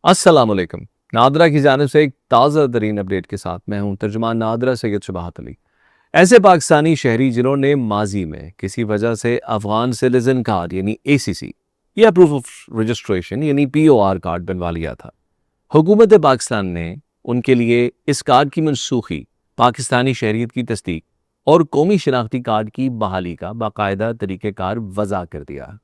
السلام علیکم۔ نادرا کی جانب سے ایک تازہ ترین اپڈیٹ کے ساتھ میں ہوں ترجمان نادرا سید شباہت علی۔ ایسے پاکستانی شہری جنہوں نے ماضی میں کسی وجہ سے افغان سٹیزن کارڈ یعنی ACC یا پروف آف رجسٹریشن یعنی POR کارڈ بنوا لیا تھا، حکومت پاکستان نے ان کے لیے اس کارڈ کی منسوخی، پاکستانی شہریت کی تصدیق اور قومی شناختی کارڈ کی بحالی کا باقاعدہ طریقہ کار وضع کر دیا ہے۔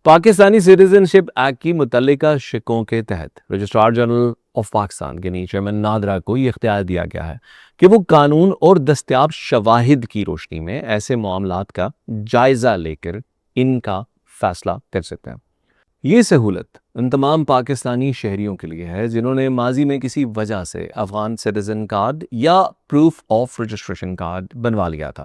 پاکستانی سٹیزن شپ ایکٹ کی متعلقہ شقوں کے تحت رجسٹرار جنرل آف پاکستان یعنی چیئرمین نادرا کو یہ اختیار دیا گیا ہے کہ وہ قانون اور دستیاب شواہد کی روشنی میں ایسے معاملات کا جائزہ لے کر ان کا فیصلہ کر سکتے ہیں۔ یہ سہولت ان تمام پاکستانی شہریوں کے لیے ہے جنہوں نے ماضی میں کسی وجہ سے افغان سٹیزن کارڈ یا پروف آف رجسٹریشن کارڈ بنوا لیا تھا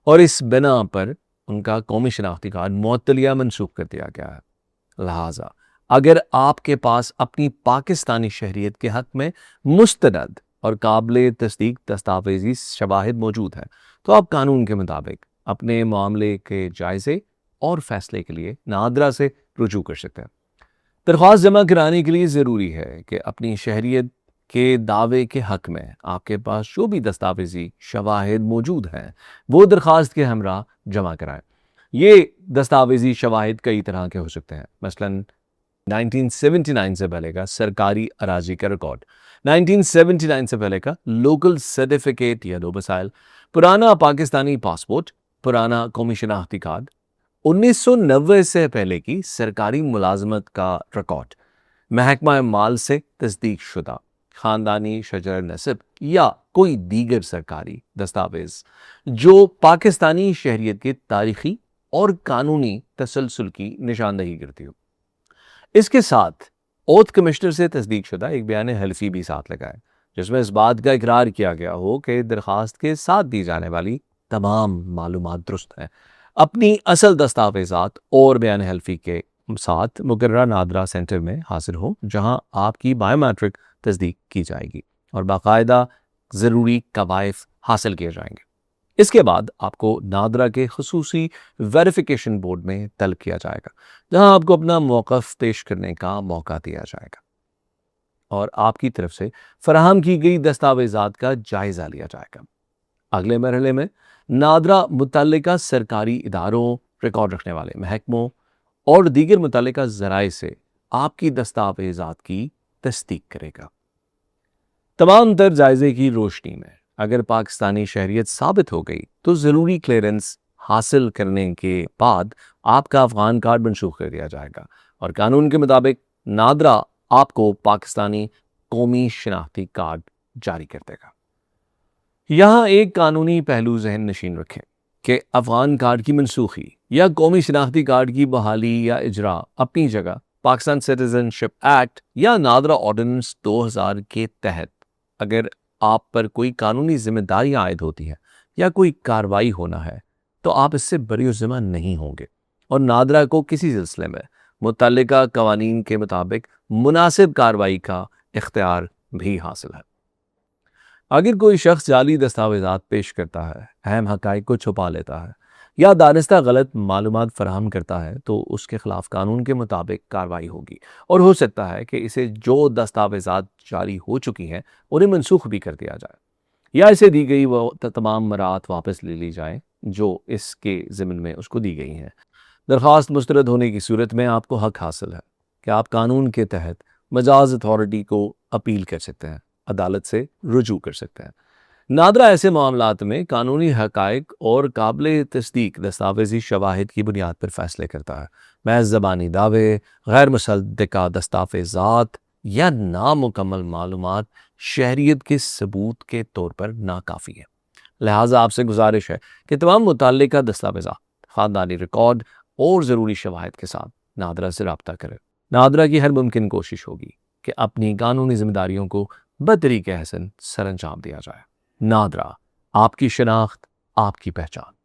اور اس بنا پر ان کا قومی شناختی کارڈ معطل یا منسوخ کر دیا گیا ہے۔ لہٰذا اگر آپ کے پاس اپنی پاکستانی شہریت کے حق میں مستند اور قابل تصدیق دستاویزی شواہد موجود ہیں تو آپ قانون کے مطابق اپنے معاملے کے جائزے اور فیصلے کے لیے نادرا سے رجوع کر سکتے ہیں۔ درخواست جمع کرانے کے لیے ضروری ہے کہ اپنی شہریت کے دعوے کے حق میں آپ کے پاس جو بھی دستاویزی شواہد موجود ہیں وہ درخواست کے ہمراہ جمع کرائیں۔ یہ دستاویزی شواہد کئی طرح کے ہو سکتے ہیں، مثلاً 1979 سے پہلے کا سرکاری اراضی کا ریکارڈ، 1979 سے پہلے کا لوکل سرٹیفکیٹ یا ڈومسائل، پرانا پاکستانی پاسپورٹ، پرانا قومی شناختی کارڈ، 1990 سے پہلے کی سرکاری ملازمت کا ریکارڈ، محکمہ مال سے تصدیق شدہ خاندانی شجر نسب یا کوئی دیگر سرکاری دستاویز جو پاکستانی شہریت کے تاریخی اور قانونی تسلسل کی نشاندہی کرتی ہو۔ اس کے ساتھ اوتھ کمشنر سے تصدیق شدہ ایک بیان حلفی بھی ساتھ لگائے جس میں اس بات کا اقرار کیا گیا ہو کہ درخواست کے ساتھ دی جانے والی تمام معلومات درست ہیں۔ اپنی اصل دستاویزات اور بیان حلفی کے ساتھ مقررہ نادرا سینٹر میں حاضر ہو جہاں آپ کی بائیو میٹرک تصدیق کی جائے گی اور باقاعدہ ضروری قوائف حاصل کیے جائیں گے۔ اس کے بعد آپ کو نادرا کے خصوصی ویریفیکیشن بورڈ میں طلب کیا جائے گا جہاں آپ کو اپنا موقف پیش کرنے کا موقع دیا جائے گا اور آپ کی طرف سے فراہم کی گئی دستاویزات کا جائزہ لیا جائے گا۔ اگلے مرحلے میں نادرا متعلقہ سرکاری اداروں، ریکارڈ رکھنے والے محکموں اور دیگر متعلقہ ذرائع سے آپ کی دستاویزات کی تصدیق کرے گا۔ تمام تر جائزے کی روشنی میں اگر پاکستانی شہریت ثابت ہو گئی تو ضروری کلیئرنس حاصل کرنے کے بعد آپ کا افغان کارڈ منسوخ کر دیا جائے گا اور قانون کے مطابق نادرا آپ کو پاکستانی قومی شناختی کارڈ جاری کر دے گا۔ یہاں ایک قانونی پہلو ذہن نشین رکھیں کہ افغان کارڈ کی منسوخی یا قومی شناختی کارڈ کی بحالی یا اجرا اپنی جگہ پاکستان سٹیزن شپ ایکٹ یا نادرا آرڈیننس 2000 کے تحت اگر آپ پر کوئی قانونی ذمہ داری عائد ہوتی ہے یا کوئی کارروائی ہونا ہے تو آپ اس سے بری ذمہ نہیں ہوں گے اور نادرا کو کسی سلسلے میں متعلقہ قوانین کے مطابق مناسب کارروائی کا اختیار بھی حاصل ہے۔ اگر کوئی شخص جعلی دستاویزات پیش کرتا ہے، اہم حقائق کو چھپا لیتا ہے یا دانستہ غلط معلومات فراہم کرتا ہے تو اس کے خلاف قانون کے مطابق کارروائی ہوگی اور ہو سکتا ہے کہ اسے جو دستاویزات جاری ہو چکی ہیں انہیں منسوخ بھی کر دیا جائے یا اسے دی گئی وہ تمام مراعات واپس لے لی جائیں جو اس کے ضمن میں اس کو دی گئی ہیں۔ درخواست مسترد ہونے کی صورت میں آپ کو حق حاصل ہے کہ آپ قانون کے تحت مجاز اتھارٹی کو اپیل کر سکتے ہیں، عدالت سے رجوع کر سکتے ہیں۔ نادرا ایسے معاملات میں قانونی حقائق اور قابل تصدیق دستاویزی شواہد کی بنیاد پر فیصلے کرتا ہے۔ محض زبانی دعوے، غیر مصدقہ دستاویزات یا نامکمل معلومات شہریت کے ثبوت کے طور پر ناکافی ہے۔ لہٰذا آپ سے گزارش ہے کہ تمام متعلقہ دستاویزات، خاندانی ریکارڈ اور ضروری شواہد کے ساتھ نادرا سے رابطہ کریں۔ نادرا کی ہر ممکن کوشش ہوگی کہ اپنی قانونی ذمہ داریوں کو بطریقہ حسن سر انجام دیا جائے۔ نادرا، آپ کی شناخت، آپ کی پہچان۔